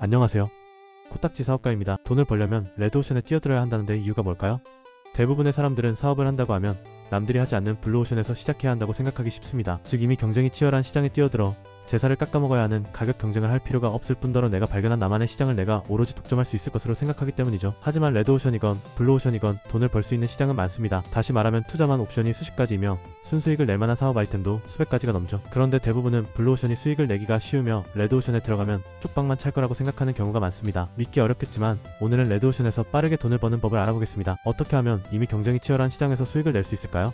안녕하세요. 코딱지 사업가입니다. 돈을 벌려면 레드오션에 뛰어들어야 한다는데 이유가 뭘까요? 대부분의 사람들은 사업을 한다고 하면 남들이 하지 않는 블루오션에서 시작해야 한다고 생각하기 쉽습니다. 즉 이미 경쟁이 치열한 시장에 뛰어들어 제사를 깎아먹어야 하는 가격 경쟁을 할 필요가 없을 뿐더러 내가 발견한 나만의 시장을 내가 오로지 독점할 수 있을 것으로 생각하기 때문이죠. 하지만 레드오션이건 블루오션이건 돈을 벌 수 있는 시장은 많습니다. 다시 말하면 투자만 옵션이 수십 가지이며 순수익을 낼 만한 사업 아이템도 수백 가지가 넘죠. 그런데 대부분은 블루오션이 수익을 내기가 쉬우며 레드오션에 들어가면 쪽박만 찰 거라고 생각하는 경우가 많습니다. 믿기 어렵겠지만 오늘은 레드오션에서 빠르게 돈을 버는 법을 알아보겠습니다. 어떻게 하면 이미 경쟁이 치열한 시장에서 수익을 낼 수 있을까요?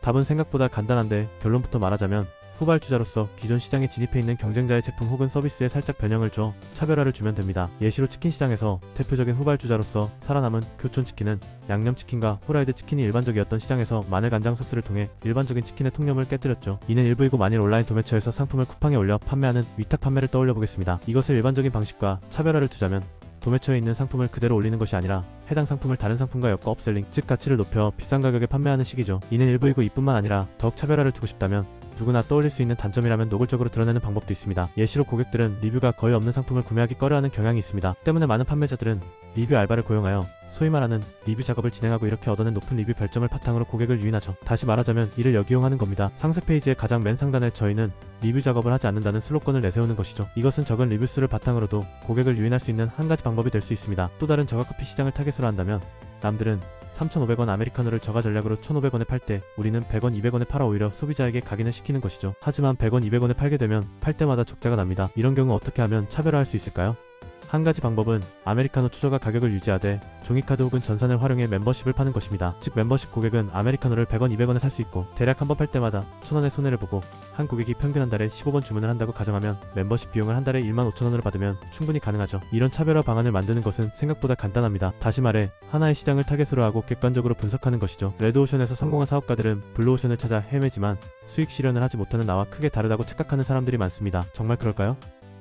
답은 생각보다 간단한데 결론부터 말하자면 후발주자로서 기존 시장에 진입해 있는 경쟁자의 제품 혹은 서비스에 살짝 변형을 줘 차별화를 주면 됩니다. 예시로 치킨 시장에서 대표적인 후발주자로서 살아남은 교촌치킨은 양념치킨과 후라이드 치킨이 일반적이었던 시장에서 마늘 간장 소스를 통해 일반적인 치킨의 통념을 깨뜨렸죠. 이는 일부이고 만일 온라인 도매처에서 상품을 쿠팡에 올려 판매하는 위탁 판매를 떠올려 보겠습니다. 이것을 일반적인 방식과 차별화를 두자면 도매처에 있는 상품을 그대로 올리는 것이 아니라 해당 상품을 다른 상품과 엮어 업셀링, 즉 가치를 높여 비싼 가격에 판매하는 식이죠. 이는 일부이고 이뿐만 아니라 더욱 차별화를 두고 싶다면 누구나 떠올릴 수 있는 단점이라면 노골적으로 드러내는 방법도 있습니다. 예시로 고객들은 리뷰가 거의 없는 상품을 구매하기 꺼려하는 경향이 있습니다. 때문에 많은 판매자들은 리뷰 알바를 고용하여 소위 말하는 리뷰 작업을 진행하고 이렇게 얻어낸 높은 리뷰 별점을 바탕으로 고객을 유인하죠. 다시 말하자면 이를 역이용하는 겁니다. 상세 페이지의 가장 맨 상단에 저희는 리뷰 작업을 하지 않는다는 슬로건을 내세우는 것이죠. 이것은 적은 리뷰 수를 바탕으로도 고객을 유인할 수 있는 한 가지 방법이 될 수 있습니다. 또 다른 저가커피 시장을 타겟으로 한다면 남들은 3,500원 아메리카노를 저가 전략으로 1,500원에 팔 때 우리는 100원, 200원에 팔아 오히려 소비자에게 각인을 시키는 것이죠. 하지만 100원, 200원에 팔게 되면 팔 때마다 적자가 납니다. 이런 경우 어떻게 하면 차별화할 수 있을까요? 한 가지 방법은 아메리카노 초저가 가격을 유지하되 종이카드 혹은 전산을 활용해 멤버십을 파는 것입니다. 즉 멤버십 고객은 아메리카노를 100원, 200원에 살 수 있고 대략 한 번 팔 때마다 1,000원의 손해를 보고 한 고객이 평균 한 달에 15번 주문을 한다고 가정하면 멤버십 비용을 한 달에 15,000원으로 받으면 충분히 가능하죠. 이런 차별화 방안을 만드는 것은 생각보다 간단합니다. 다시 말해 하나의 시장을 타겟으로 하고 객관적으로 분석하는 것이죠. 레드오션에서 성공한 사업가들은 블루오션을 찾아 헤매지만 수익 실현을 하지 못하는 나와 크게 다르다고 착각하는 사람들이 많습니다. 정말 그럴까요?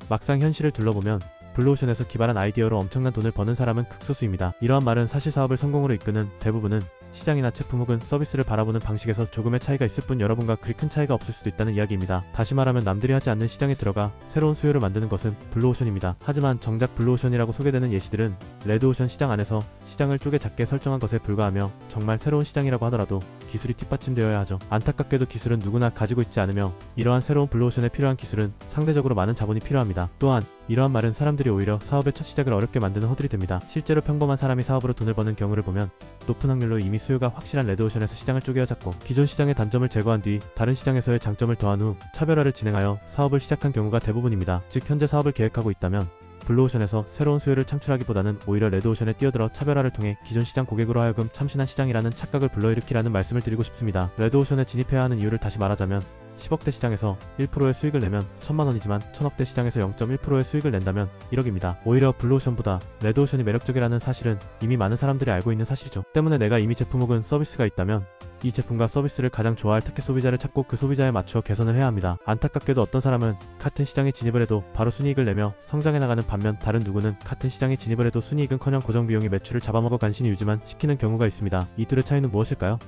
막상 현실을 둘러보면 블루오션에서 기발한 아이디어로 엄청난 돈을 버는 사람은 극소수입니다. 이러한 말은 사실 사업을 성공으로 이끄는 대부분은 시장이나 제품 혹은 서비스를 바라보는 방식에서 조금의 차이가 있을 뿐 여러분과 그리 큰 차이가 없을 수도 있다는 이야기입니다. 다시 말하면 남들이 하지 않는 시장에 들어가 새로운 수요를 만드는 것은 블루오션입니다. 하지만 정작 블루오션이라고 소개되는 예시들은 레드오션 시장 안에서 시장을 쪼개 작게 설정한 것에 불과하며 정말 새로운 시장이라고 하더라도 기술이 뒷받침되어야 하죠. 안타깝게도 기술은 누구나 가지고 있지 않으며 이러한 새로운 블루오션에 필요한 기술은 상대적으로 많은 자본이 필요합니다. 또한 이러한 말은 사람들이 오히려 사업의 첫 시작을 어렵게 만드는 허들이 됩니다. 실제로 평범한 사람이 사업으로 돈을 버는 경우를 보면 높은 확률로 이미 수요가 확실한 레드오션에서 시장을 쪼개어 잡고 기존 시장의 단점을 제거한 뒤 다른 시장에서의 장점을 더한 후 차별화를 진행하여 사업을 시작한 경우가 대부분입니다. 즉 현재 사업을 계획하고 있다면 블루오션에서 새로운 수요를 창출하기보다는 오히려 레드오션에 뛰어들어 차별화를 통해 기존 시장 고객으로 하여금 참신한 시장이라는 착각을 불러일으키라는 말씀을 드리고 싶습니다. 레드오션에 진입해야 하는 이유를 다시 말하자면 10억대 시장에서 1%의 수익을 내면 1,000만원이지만 1000억대 시장에서 0.1%의 수익을 낸다면 1억입니다. 오히려 블루오션보다 레드오션이 매력적이라는 사실은 이미 많은 사람들이 알고 있는 사실이죠. 때문에 내가 이미 제품 혹은 서비스가 있다면 이 제품과 서비스를 가장 좋아할 타겟 소비자를 찾고 그 소비자에 맞추어 개선을 해야 합니다. 안타깝게도 어떤 사람은 같은 시장에 진입을 해도 바로 순이익을 내며 성장해 나가는 반면 다른 누구는 같은 시장에 진입을 해도 순이익은커녕 고정비용이 매출을 잡아먹어 간신히 유지만 시키는 경우가 있습니다. 이 둘의 차이는 무엇일까요?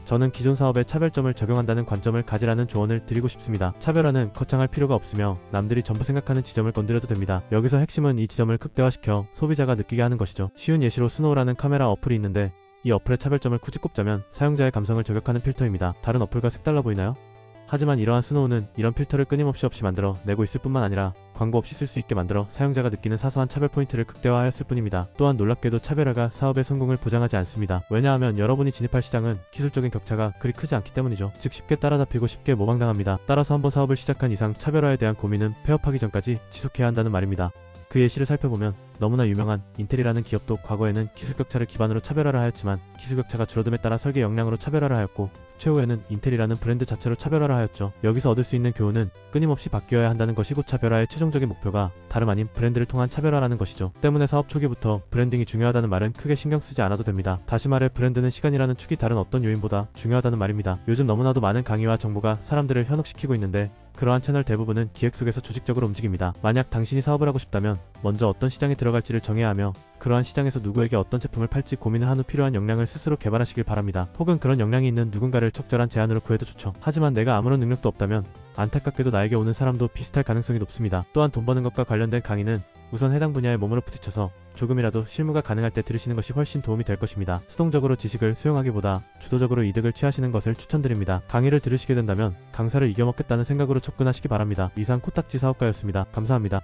저는 기존 사업에 차별점을 적용한다는 관점을 가지라는 조언을 드리고 싶습니다. 차별화는 거창할 필요가 없으며 남들이 전부 생각하는 지점을 건드려도 됩니다. 여기서 핵심은 이 지점을 극대화시켜 소비자가 느끼게 하는 것이죠. 쉬운 예시로 스노우라는 카메라 어플이 있는데 이 어플의 차별점을 굳이 꼽자면 사용자의 감성을 저격하는 필터입니다. 다른 어플과 색달라 보이나요? 하지만 이러한 스노우는 이런 필터를 끊임없이 만들어 내고 있을 뿐만 아니라 광고 없이 쓸 수 있게 만들어 사용자가 느끼는 사소한 차별 포인트를 극대화하였을 뿐입니다. 또한 놀랍게도 차별화가 사업의 성공을 보장하지 않습니다. 왜냐하면 여러분이 진입할 시장은 기술적인 격차가 그리 크지 않기 때문이죠. 즉 쉽게 따라잡히고 쉽게 모방당합니다. 따라서 한번 사업을 시작한 이상 차별화에 대한 고민은 폐업하기 전까지 지속해야 한다는 말입니다. 그 예시를 살펴보면 너무나 유명한 인텔이라는 기업도 과거에는 기술 격차를 기반으로 차별화를 하였지만 기술 격차가 줄어듦에 따라 설계 역량으로 차별화를 하였고 최후에는 인텔이라는 브랜드 자체로 차별화를 하였죠. 여기서 얻을 수 있는 교훈은 끊임없이 바뀌어야 한다는 것이고 차별화의 최종적인 목표가 다름 아닌 브랜드를 통한 차별화라는 것이죠. 때문에 사업 초기부터 브랜딩이 중요하다는 말은 크게 신경 쓰지 않아도 됩니다. 다시 말해 브랜드는 시간이라는 축이 다른 어떤 요인보다 중요하다는 말입니다. 요즘 너무나도 많은 강의와 정보가 사람들을 현혹시키고 있는데 그러한 채널 대부분은 기획 속에서 조직적으로 움직입니다. 만약 당신이 사업을 하고 싶다면 먼저 어떤 시장에 들어갈지를 정해야 하며 그러한 시장에서 누구에게 어떤 제품을 팔지 고민을 한 후 필요한 역량을 스스로 개발하시길 바랍니다. 혹은 그런 역량이 있는 누군가를 적절한 제안으로 구해도 좋죠. 하지만 내가 아무런 능력도 없다면 안타깝게도 나에게 오는 사람도 비슷할 가능성이 높습니다. 또한 돈 버는 것과 관련된 강의는 우선 해당 분야에 몸으로 부딪혀서 조금이라도 실무가 가능할 때 들으시는 것이 훨씬 도움이 될 것입니다. 수동적으로 지식을 수용하기보다 주도적으로 이득을 취하시는 것을 추천드립니다. 강의를 들으시게 된다면 강사를 이겨먹겠다는 생각으로 접근하시기 바랍니다. 이상 코딱지 사업가였습니다. 감사합니다.